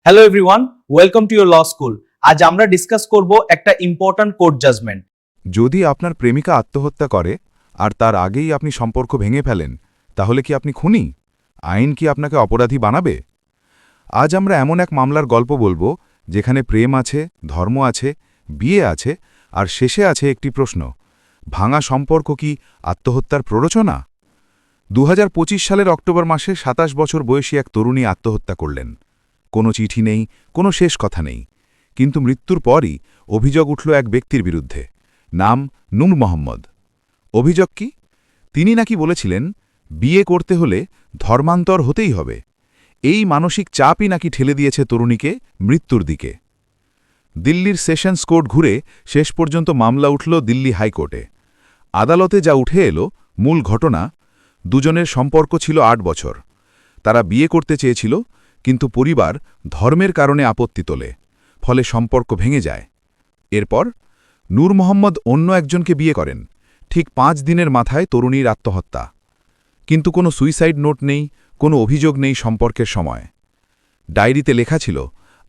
Hello everyone, welcome to your law school. আজ আমরা discuss করব একটা ইম্পর্ট্যান্ট কোর্ট জাজমেন্ট। যদি আপনার প্রেমিকা আত্মহত্যা করে আর তার আগেই আপনি সম্পর্ক ভেঙে ফেলেন, তাহলে কি আপনি খুনি? আইন কি আপনাকে অপরাধী বানাবে? আজ আমরা এমন এক মামলার গল্প বলবো যেখানে প্রেম আছে, ধর্ম আছে, বিয়ে আছে, আর শেষে আছে একটি প্রশ্ন: ভাঙা সম্পর্ক কি আত্মহত্যার প্ররোচনা? 2025 সালের অক্টোবর মাসে 27 বছর বয়সী এক তরুণী আত্মহত্যা করলেন। কোনো চিঠি নেই, কোনো শেষ কথা নেই, কিন্তু মৃত্যুর পরই অভিযোগ উঠল এক ব্যক্তির বিরুদ্ধে। নাম নূর মোহাম্মদ। অভিযোগ কি? তিনি নাকি বলেছিলেন বিয়ে করতে হলে ধর্মান্তর হতেই হবে। এই মানসিক চাপই নাকি ঠেলে দিয়েছে তরুণীকে মৃত্যুর দিকে। দিল্লির সেশনস কোর্ট ঘুরে শেষ পর্যন্ত মামলা উঠল দিল্লি হাইকোর্টে। আদালতে যা উঠে এলো, মূল ঘটনা: দুজনের সম্পর্ক ছিল 8 বছর। তারা বিয়ে করতে চেয়েছিল, কিন্তু পরিবার ধর্মের কারণে আপত্তি তোলে, ফলে সম্পর্ক ভেঙে যায়। এরপর নূর মোহাম্মদ অন্য একজনকে বিয়ে করেন। ঠিক 5 দিনের মাথায় তরুণীর আত্মহত্যা। কিন্তু কোনো সুইসাইড নোট নেই, কোনো অভিযোগ নেই সম্পর্কের সময়। ডায়েরিতে লেখা ছিল,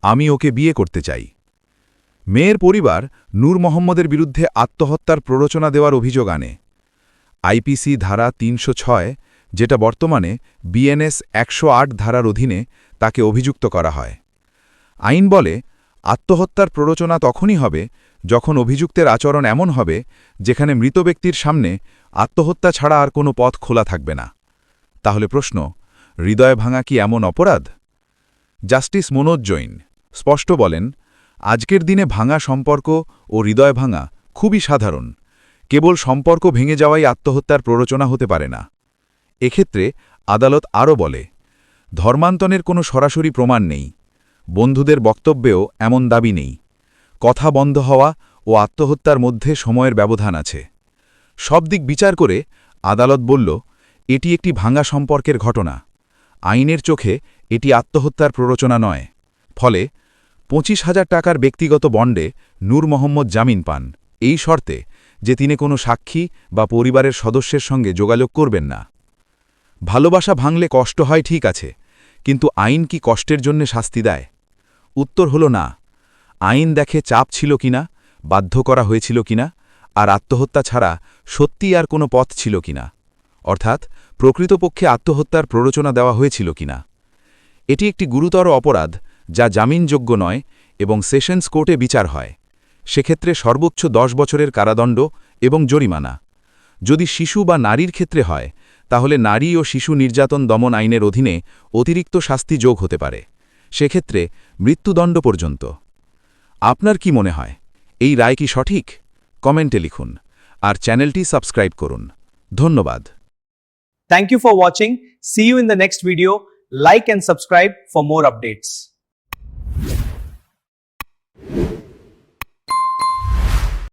আমি ওকে বিয়ে করতে চাই। মেয়ের পরিবার নূর মোহাম্মদের বিরুদ্ধে আত্মহত্যার প্ররোচনা দেওয়ার অভিযোগ আনে। আইপিসি ধারা 306, যেটা বর্তমানে বিএনএস 108 ধারার অধীনে তাকে অভিযুক্ত করা হয়। আইন বলে, আত্মহত্যার প্ররোচনা তখনই হবে যখন অভিযুক্তের আচরণ এমন হবে যেখানে মৃত ব্যক্তির সামনে আত্মহত্যা ছাড়া আর কোনো পথ খোলা থাকবে না। তাহলে প্রশ্ন, হৃদয় ভাঙা কি এমন অপরাধ? জাস্টিস মনোজ জৈন স্পষ্ট বলেন, আজকের দিনে ভাঙা সম্পর্ক ও হৃদয় ভাঙা খুবই সাধারণ। কেবল সম্পর্ক ভেঙে যাওয়াই আত্মহত্যার প্ররোচনা হতে পারে না। এক্ষেত্রে আদালত আরও বলে, ধর্মান্তরের কোনো সরাসরি প্রমাণ নেই, বন্ধুদের বক্তব্যেও এমন দাবি নেই। কথা বন্ধ হওয়া ও আত্মহত্যার মধ্যে সময়ের ব্যবধান আছে। সব দিক বিচার করে আদালত বলল, এটি একটি ভাঙা সম্পর্কের ঘটনা। আইনের চোখে এটি আত্মহত্যার প্ররোচনা নয়। ফলে 25,000 টাকার ব্যক্তিগত বন্ডে নূর মোহাম্মদ জামিন পান, এই শর্তে যে তিনি কোনো সাক্ষী বা পরিবারের সদস্যের সঙ্গে যোগাযোগ করবেন না। ভালোবাসা ভাঙলে কষ্ট হয়, ঠিক আছে, কিন্তু আইন কি কষ্টের জন্য শাস্তি দেয়? উত্তর হল না। আইন দেখে চাপ ছিল কিনা, বাধ্য করা হয়েছিল কিনা, আর আত্মহত্যা ছাড়া সত্যি আর কোনো পথ ছিল কিনা, অর্থাৎ প্রকৃতপক্ষে আত্মহত্যার প্ররোচনা দেওয়া হয়েছিল কিনা। এটি একটি গুরুতর অপরাধ যা জামিনযোগ্য নয় এবং সেশনস কোর্টে বিচার হয়। সেক্ষেত্রে সর্বোচ্চ 10 বছরের কারাদণ্ড এবং জরিমানা। যদি শিশু বা নারীর ক্ষেত্রে হয়, তাহলে নারী ও শিশু নির্যাতন দমন আইনের অধীনে অতিরিক্ত শাস্তি যোগ হতে পারে, সেক্ষেত্রে মৃত্যুদণ্ড পর্যন্ত। আপনার কি মনে হয়, এই রায় কি সঠিক? কমেন্টে লিখুন, আর চ্যানেলটি সাবস্ক্রাইব করুন। ধন্যবাদ। Thank you for watching. See you in the next video. Like and subscribe for more updates.